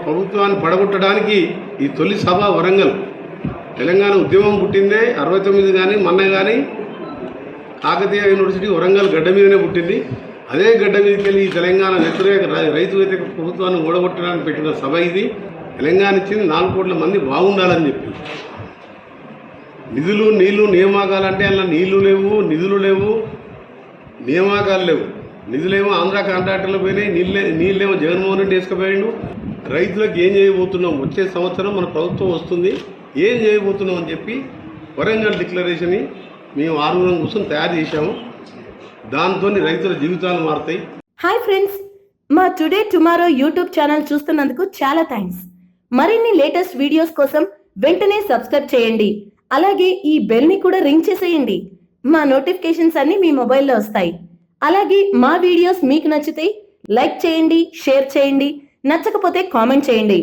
ప్రభుత్వాన్ని పడగొట్టడానికి ఈ తొలి సభ వరంగల్. తెలంగాణ ఉద్యమం పుట్టిందే 69 కానీ మొన్న కానీ కాకతీయ యూనివర్సిటీ వరంగల్ గడ్డ మీదనే పుట్టింది. అదే గడ్డ మీదకి వెళ్ళి ఈ తెలంగాణ వ్యతిరేక రైతు వ్యతిరేక ప్రభుత్వాన్ని ఓడగొట్టడానికి పెట్టిన సభ ఇది. తెలంగాణ ఇచ్చింది 4 కోట్ల మంది బాగుండాలని చెప్పి. నిధులు నీళ్లు నియామకాలు అంటే అలా నీళ్లు లేవు, నిధులు లేవు, నియామకాలు లేవు. నిధులేమో ఆంధ్ర కాంట్రాక్టర్లు పోయినాయి, నీళ్ళేమో జగన్మోహన్ రెడ్డి వేసుకుపోయాడు. రైతులకు ఏం చేయబోతున్నాం, వచ్చే సంవత్సరం మన ప్రభుత్వం వస్తుంది, ఏం చేయబోతున్నాం అని చెప్పి వరంగల్ డిక్లరేషన్ని మేము 6 కూర్చొని తయారు చేశాము. దాంతో రైతుల జీవితాలు మారుతాయి. హాయ్ ఫ్రెండ్స్, మా టుడే టుమారో యూట్యూబ్ ఛానల్ చూస్తున్నందుకు చాలా థ్యాంక్స్. మరిన్ని లేటెస్ట్ వీడియోస్ కోసం వెంటనే సబ్స్క్రైబ్ చేయండి. అలాగే ఈ బెల్ ని కూడా రింగ్ చేసేయండి. మా నోటిఫికేషన్స్ అన్ని మీ మొబైల్లో వస్తాయి. అలాగే మా వీడియోస్ మీకు నచ్చితే లైక్ చేయండి, షేర్ చేయండి, నచ్చకపోతే కామెంట్ చేయండి.